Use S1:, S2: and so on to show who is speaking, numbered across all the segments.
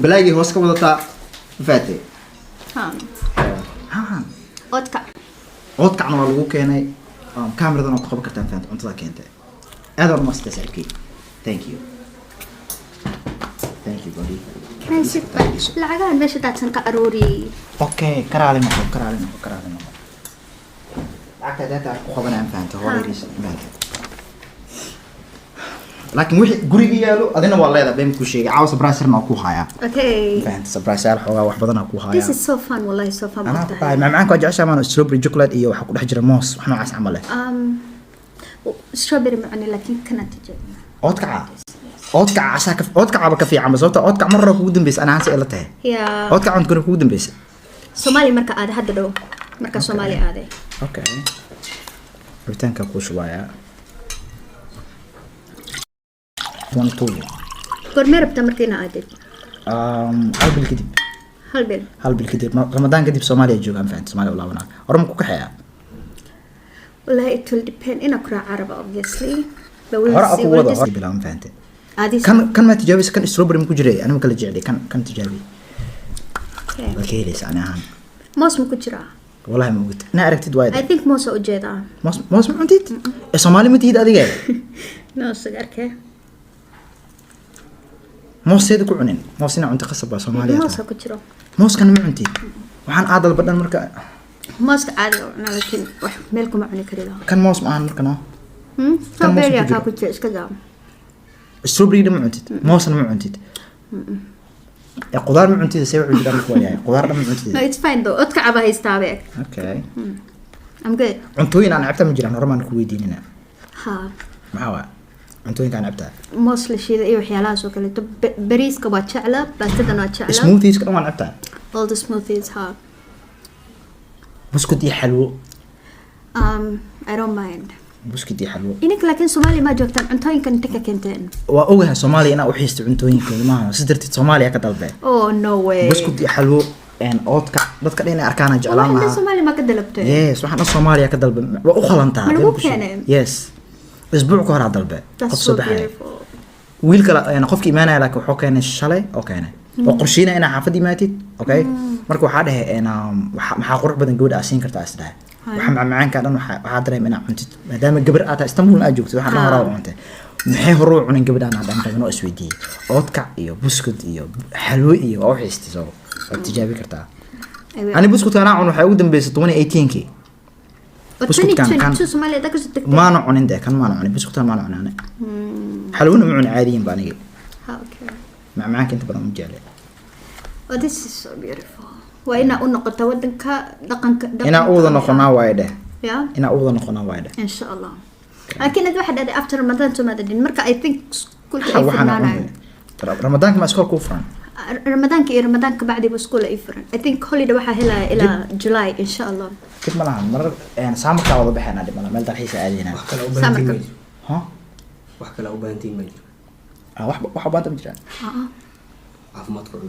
S1: بلاقي هوس كوضتا فاتي ها oodka aan waa lagu keenay cameradan oo qaban kartaan faanta cuntada keentay aad oo maasta sarki thank you buddy
S2: lacagaan meesha daadsan ka aroori
S1: okay karaali ma lacagta data ku qabanaan faanta hooyadiis faanta laakiin wixii guriga yaalo adina waa leedahay been ku sheegay caawa surprise-na ku haya
S2: okay
S1: faanta surprise-yaal xoogaa wax badan ku haya
S2: this is so fun wallahi so fun
S1: ana tahay macaan ka jeceshay maana strawberry chocolate iyo waxa ku dhex jira moos wax noocaas camal ah
S2: strawberry macaan laakiin kana tijaabina
S1: oodka caaba ka fiican sababta oodka marra kugu dambeysay ana hansi ila tahay oodka cunto kugu dambeysay
S2: Soomaali marka aad hadda dhow marka Soomaali aaday
S1: okay ritaanka ku shubaya
S2: gormeer rabta markina aaday
S1: hal bil kadib Ramadan kadib Soomaaliya joogaan faanta Soomaaliya wala wana orma ku kaxaya
S2: wallahi it will depend in akra Arab obviously
S1: but we'll see what this bilaan faanta kan ma tijaabis kan strawberry ku jiray ana ma kala jeclay kan tijaabi okay lees ana ahaan
S2: moos ma ku jira
S1: wallahi ma ogta na aragtid waayda
S2: I think moos oo jeeda
S1: moos ma cuntid Soomaali ma tihid adiga
S2: no sagarke
S1: موسيد كو عنين موسينا عند قصبة سومالية
S2: موس كو جرو
S1: موس كان ما عندي وحن عادل بدن مركا
S2: موس عادل لكن ميلكم عني كريلا
S1: كان موس معان مركنا
S2: ستروبري كا كو جيس كذا
S1: ستروبري ما عندي موس ما عندي يا قدار ما عندي سوي عندي دارك وياي قدار ما عندي
S2: no it's fine though أتك عبها يستابك
S1: okay
S2: I'm good
S1: عنتوين أنا عبتها من جيران رمان كويديننا
S2: ها
S1: معاه عنتوين كان عبتها
S2: موس لشيء إيه وحيالها سو كله بريس كبات شعلة بس تدنا شعلة
S1: سموثيز كمان عبتها
S2: all the smoothies ها
S1: بسكوتي حلو
S2: I don't mind
S1: بسكوتي حلو
S2: إنك لكن سومالي ما جوكتن عنتوين كان تكا كنتين
S1: وأوجه سومالي أنا أحس عنتوين كل ما سدرت سومالي أكتر به
S2: oh no way
S1: بسكوتي حلو and أوتك dadka dhina arkaan jeclaan
S2: lahaa Soomaali ma ka dalbtay
S1: yes waxaan Soomaaliya ka dalbay waa u khalantaa yes isbuuc ka hor dalbe qof subaxay wiil kale ayna qofka iimaanaya laakiin wuxuu keenay shalay oo keenay oo qorsheena ina xaafad imaatid okay marka waxa dhahay ina waxa qurux badan gabadha asiin kartaa isdahay waxa macaan ka dhan waxa dareemay ina cuntid maadaama gabar aad Istanbul aad joogto waxa hore u cuntay maxay hore u cunin gabadha aan dhanka oo isweydiiyay oodka iyo buskut iyo xalwo iyo oo xiistiso tijaabi kartaa أنا بسكوت أنا عن وحيد دم بس 2018 بسكوت كان ما نوع عنده كان ما نوع بسكوت ما نوع أنا حلوين معون عاديين بانيجي معك أنت برا مجالي
S2: oh this is so beautiful وإنا أقول نقطة ودن دقن
S1: إنا أوضة نقنا وايده
S2: يا
S1: إنا أوضة نقنا وايده
S2: إن شاء الله لكن هذا واحد هذا after رمضان ثم هذا مركا I think كل شيء فرنا
S1: رمضان كما أسكول كوفران
S2: رمضان كبعد بسكول إفرن I think holiday waxaa helaya ilaa July إن شاء الله
S1: كيف ملها مرة يعني سامك عوض بحنا دي ملا ملتر حيسة عادينا
S2: سامك
S1: ها
S3: وحكي له بانتين مجرى
S1: وح بانت مجرى
S3: عفوا تقول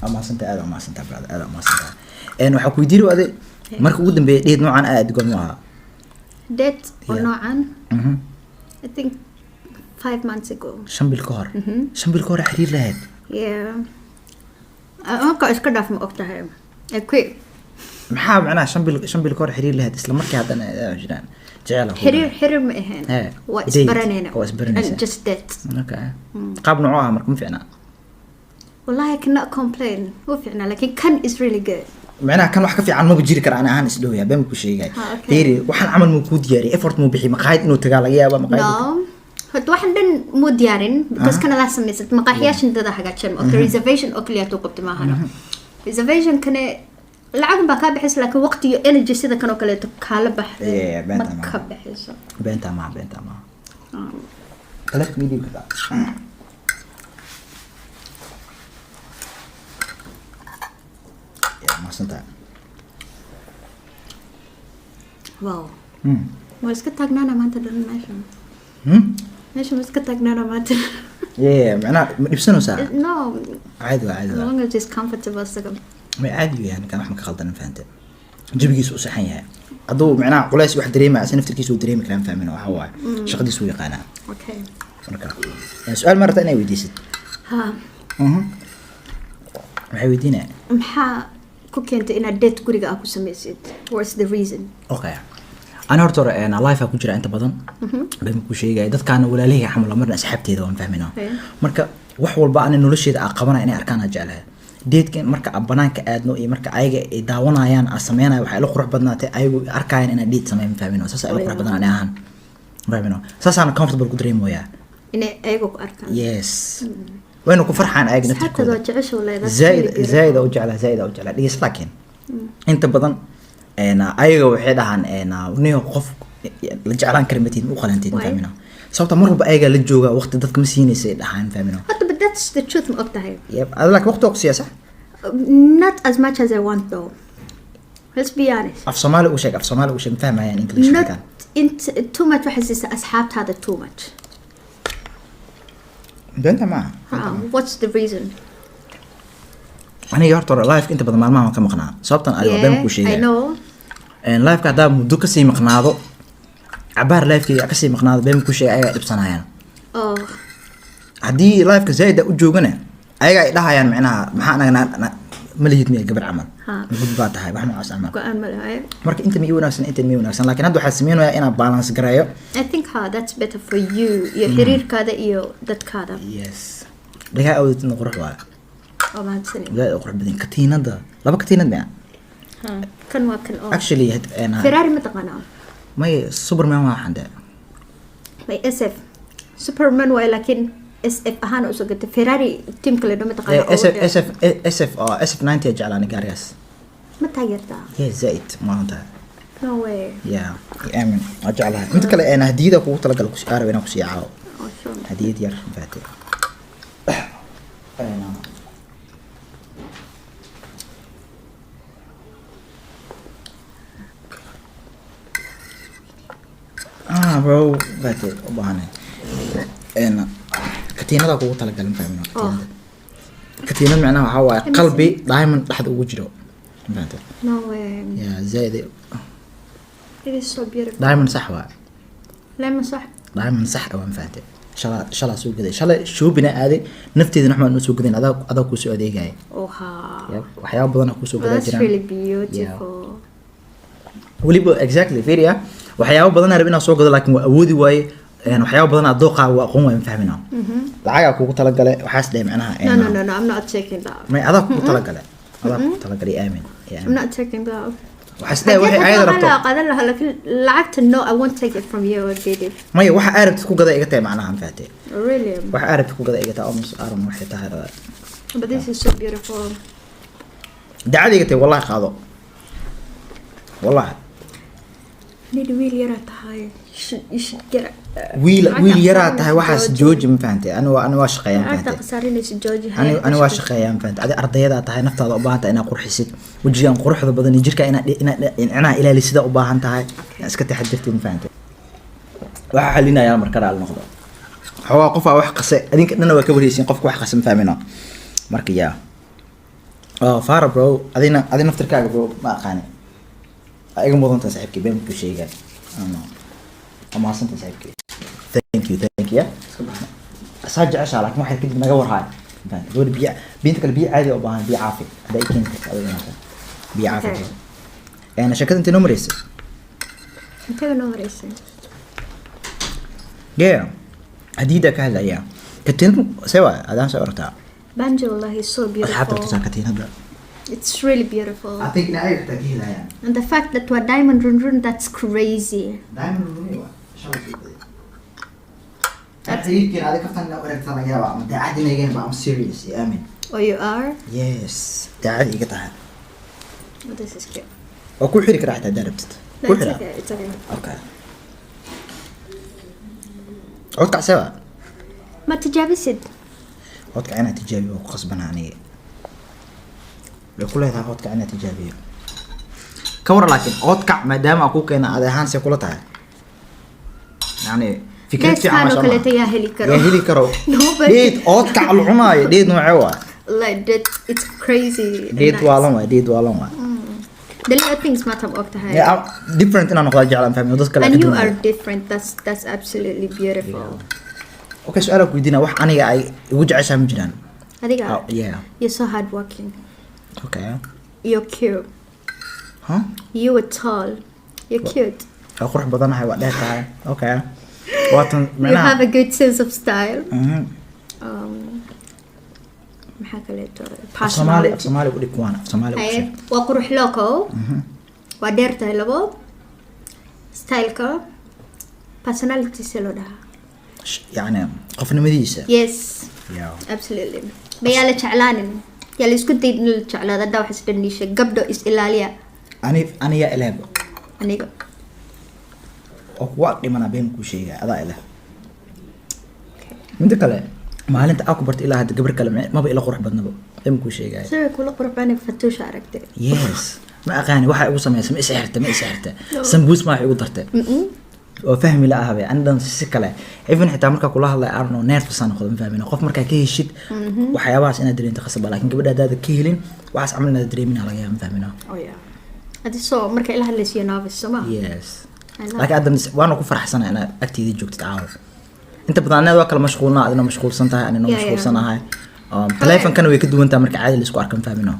S1: ما سنت هذا ما سنت بعد هذا ما سنت إنه حكوا يديروا هذا مركو قدام بيد نوعا قاعد يقولوها
S2: date ونوعا I think 5 months ago
S1: شنبل كور حرير لهاد
S2: أنا كأشكر في مقطعها أكيد
S1: محاب أنا شنبل كور حرير لهاد إسلام مركي هذا أنا جيران جعله
S2: حرير مهين واسبرانينا just that
S1: أوكي قاب نوعها مركم فينا
S2: والله كنا complain وفينا لكن كان is really good
S1: معناها كان واحد في عن ما بجيري كرا أنا هانس لويا بين كل شيء جاي تيري وحن عمل مجهود ياري effort مو بحي مقاعد إنه تقال يا مقاعد
S2: هاد واحد مو ديارين بس كان لازم يصير مقاحياش انت ده حاجات شم اوكي ريزرفيشن اوكي توقفت معها ريزرفيشن كان العقل بقى بحس لك وقت انرجي سيده كانوا كله تكال بحث ما بحس
S1: بنتا مع ثلاث ميديو كذا يا ما سنت
S2: واو ما اسكت تاغنا ما انت دون ماشي ليش مسكت تاغنا ما انت
S1: معناه لبسنا ساعة
S2: no
S1: عادي
S2: as long as it's comfortable سكم
S1: ما عادي يعني كان احنا خلطنا فهمت جبجيس وصحن يعني adoo macnaha qulays wax dareemay asna naftirkiisu dareemi karaan fahmina waxa waay shaqadiisu yaqaana
S2: okay
S1: marka su'aal marta inay weydiisid
S2: ha
S1: maxay weydiinaya
S2: maxaa ku keentay inaad date guriga ku samaysid? What's the reason?
S1: Okay, أنا هرتور أنا لايف أكون جرا أنت بدن بمكو شيء جاي دت كان ولا ليه حمل مرنا سحبتي ذا فاهمينه مركا وحول بقى أنا نلشيد عقبنا إني أركان أجلها ديت كان مركا أبنان كأدنو إيه مركا أيجا داونا يان أسمينا وحيل أخرج بدنا أيجو أركان إن ديت سمين فاهمينه أساس أخرج بدنا أنا هان فاهمينه أساس أنا comfortable قدرين وياه
S2: إن أيجو أركان
S1: yes وينو كفرحان أيجا
S2: حتى لو تعيش ولا
S1: زايد أوجعله ليش لكن أنت بدن أنا أيجا وحدهان أنا ونيه قف لجعلان كلمتين وخلنتين فاهمينه صوت مرة بأيجا للجوجا وقت ضدك مسيني سيد حان فاهمينه
S2: حتى that's the truth مقطعي
S1: يب هذا لك وقت أقصي صح
S2: not as much as I want though let's be honest
S1: في صومالي وش فاهمة يعني إنجليش
S2: not انت too much بحس أصحاب هذا too much
S1: ده أنت معه
S2: what's the reason
S1: أنا يارتور لايف أنت بدل ما كم مقنع صوبتنا أيوة بينك وشيء
S2: I know
S1: إن لايف كذا مدو كسي مقنعه عبار لايف كسي مقنعه بينك وشيء أيوة لبسنا يعني هدي لايف كزايدة وجوجنا أيوة ده يعني معناها محنا مليت مية قبل عمل نقول بعد هاي بحنا عشان عمل مرك أنت ميوناكسن لكن هادو حاسمينه أنا بالانس قرايو
S2: I think that's better for you يا حرير كذا إيو دت كذا
S1: yes ده هاي أول تنقرح واحد
S2: ما هتسني
S1: لا أقرب بدين كتينة ده لا بكتينة ده
S2: كان
S1: actually أنا
S2: فيراري متقنع
S1: ما سوبرمان واحد ده
S2: ما SF سوبرمان ولكن SF أهان أسوقت فيراري تيم كله ده متقنع
S1: SF 90 جعلاني قاريس
S2: متى يرتا
S1: زايد ما أنت
S2: no way
S1: يا آمين أجعلها أنت كلا أنا هديدة قوة تلقى لك شعار وينك شيعة هديد ير فاتي برو فاتي أبغاني أنا كتير هذا قوة تلقى لهم فاهمين كتير معناها هو قلبي دائما لحد وجره فاتي
S2: no way
S1: يا زايد
S2: it is so beautiful
S1: دائما صحوة
S2: دائما صح
S1: دائما صح أو فاتي شلا سوق كذا شلا شو بناء هذه نفتي إذا نحن نسوق كذا هذا كوسو أدي جاي
S2: أوها
S1: وحياة بدنا كوسو كذا
S2: that's really beautiful
S1: وليبو exactly فيريا وحياة بدنا ربنا سوق كذا لكن أودي واي يعني وحياة بدنا الذوق وقوم وفهمنا العاقة كوكو تلقى له وحاس ده معناها
S2: no I'm not taking that
S1: ما هذا كوكو تلقى له هذا كوكو تلقى لي آمين
S2: I'm not taking that
S1: وحس ده واحد عايز ربطه
S2: قدر لها لكن لعبت no I won't take it from you or did it
S1: ما هي واحد عارف تكون كذا إجتة معناها فاتي
S2: really
S1: واحد عارف تكون كذا إجتة أمس أرم واحد هذا
S2: but this is so beautiful
S1: ده عادي إجتة والله خاضو والله
S2: need ويل يرى تهاي you should get
S1: ويل يرى تهاي واحد جوج من فهمتي أنا واش قيام فهمتي
S2: قصارين جوج هاي
S1: أنا واش قيام فهمت هذه أرضية تهاي نفط هذا أباها أنا قرح حسيت وجيان قرح هذا بدن يجرك أنا إلى لسه أباها أنت أسكت حدثتي من فهمتي واحد حلينا يا مركز على النقطة هو قفا واحد قصة أدينك أنا وكبريسين قفك واحد قسم فهمنا مركز يا فار برو أدينا نفتر كاغ برو ما أخاني أيق موضوع تسحبك بين كل شيء قال أما أصلا تسحبك thank you يا أسجع عشانك ما حد كده نجور هاي دول بيع بنتك البيع عادي أبغى بيع عافي هذا يمكن بيع عافي أنا شكلت أنت نمريس
S2: أنت نمريس
S1: يا هديدة كهلا يا كتير سوا هذا سورتها
S2: بانجو والله so beautiful
S1: حاطط كتير هذا
S2: it's really beautiful
S1: I think نعيش تجيلها يعني
S2: and the fact that we're diamond run that's crazy
S1: diamond run شو يمكن هذا كفتنا أوريك ترى يا بعض ده عادي نيجي بعض serious يا أمين
S2: oh you are
S1: yes ده عادي قطعة
S2: oh this is cute
S1: وكل حركة راح تدربت
S2: كل حركة it's okay
S1: أوكي عودك سوا
S2: ما تجابي سد
S1: عودك أنا تجابي وقصبا يعني لو كل هذا عودك أنا تجابي كورة لكن عودك ما دام أكوك أنا هذا هانس يقولتها يعني فكرتي عن ما شاء
S2: يا هلي كرو
S1: ديت عودك على العناية ديت نوعه
S2: like that it's crazy
S1: ديت والله
S2: the little things ما تبغى وقتها
S1: yeah different أنا نقدر جعلان فهمي ودس كلا
S2: and you are different that's absolutely beautiful
S1: أوكي سؤالك ودينا واحد أنا وجع عشان مجنان
S2: adiga
S1: Yeah.
S2: you're so hardworking
S1: Okay.
S2: you're cute
S1: Huh?
S2: you were tall you're cute
S1: qurux badanahay waa dheer tahay. Okay. Waatan
S2: you have a good sense of style
S1: Mhm.
S2: maxaa kaleeto
S1: Soomaali u dhig kuwana. Soomaali u
S2: haye
S1: sheeg.
S2: waa qurux loco waa dheer tahay labo styleka personality se loo dhahaa
S1: Yani qofnimadiisa.
S2: yes
S1: Yeah.
S2: absolutely mayaa la jeclaanin yaa la isku dayd in la jeclaado haddaa wax isdhanisha gabdho is ilaaliya
S1: Aniga ilaab.
S2: aniga
S1: oo kuwa dhimana been ku sheegay adaa ilaa mid kale maalinta aad ku bartay ilaa hadda gabar kale maba ila qurux badnaba been ku sheegay
S2: sida kula qurux badan fatuusha aragtay
S1: yes ma aqaani waxa igu sameeyay ma isxirta sambuus ma igu dartay oo fahmi la ahabe andan si kale even xitaa marka kula hadlay arno nervous aan qodan fahmina qof marka ka heshid waxyaabahaas inaad dareento khasab laakiin gabadha hadaad ka helin waxaas amalna dareemina laga yaabaa fahmina
S2: oh yeah adiso marka ila hadlaysiyo nervous sama
S1: yes laakiin aad waan ku faraxsanahay inaad agteedii joogtid caawa inta badan annaga waa kala mashquulnaa adina mashquulsan tahay anina mashquulsanahay telefonkana way ka duwan tahay marka caadi la isku arkan fahmino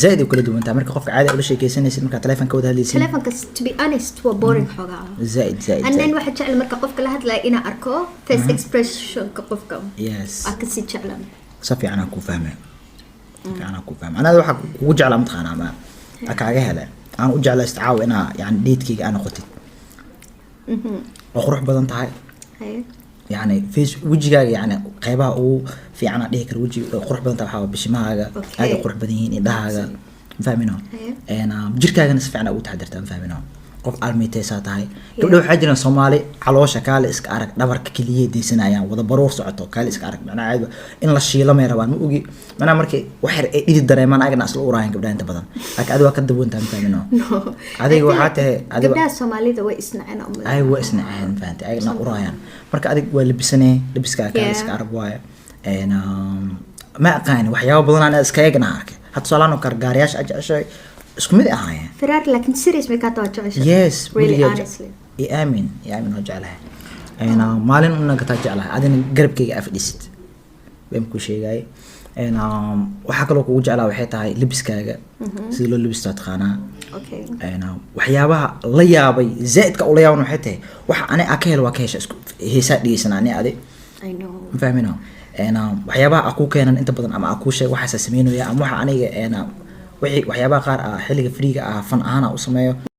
S1: zaid ay kala duwan tahay marka qofka caadi ula sheekaysanaysid marka telefonka wada hadlaysid
S2: telefonka to be honest waa boring xogaa
S1: zaid
S2: and then waxa jecel marka qofka la hadlaya ina arko face expression ka qofka
S1: yes
S2: aka si jeclan
S1: safi ana ku fahmay anada waxa kugu jeclaa mataqaanaa ma akaaga hele aan u jeclaa istaaw ina yani deedkayga aan noqotid oo qurux badan tahay يعني فيس وجهك يعني قيبها أو في عنا ديك الوجه قرح بدن تبعها بشماعة هذا قرح بدين إداها فاهمينه أنا بجرك أنا سفعنا أو تحدرت فاهمينه قف أرميتي ساتهاي تقولوا حاجنا صومالي على وش كال إسكارك دبرك كلية دي سنة يعني وده بروح صعته كال إسكارك أنا عايز إن الشيء لما يروان مؤجي أنا مركي وحر إيد الدرهم أنا أجن أصل أوراين قبل أنت بدن لكن أدوات كده أنت فاهمينه هذا وعاته
S2: قبل الصومالي ده وإسنا أنا
S1: أيوة إسنا عين فهمت أجن أوراين marka adig waa labisane labiska ka iska arag waay ma aqaan waxyaabo badan aan iska eegna arkay hatta salaano gargaariyash ajashay isku mid ahaayeen
S2: firaar laakiin serious ma ka taajashay
S1: yes
S2: really honestly
S1: aamin wajalahay ayna maalin una ka taajalahay adina garabkayga afdhisid baan ku sheegay waxa kale oo kugu jeclaa waxay tahay labiskaaga sida loo labisto taqaana
S2: okay
S1: waxyaabaha la yaabay zaidka oo la yaabay waxay tahay waxa ani ka helo waa ka hesha isku heesa dhiisanaani adi
S2: I know
S1: fahmino waxyaabaha aku keenan inta badan ama aku sheeg waxa sameeynaya ama waxa aniga waxyaabaha qaar xilliga freega fan ahaan u sameeyo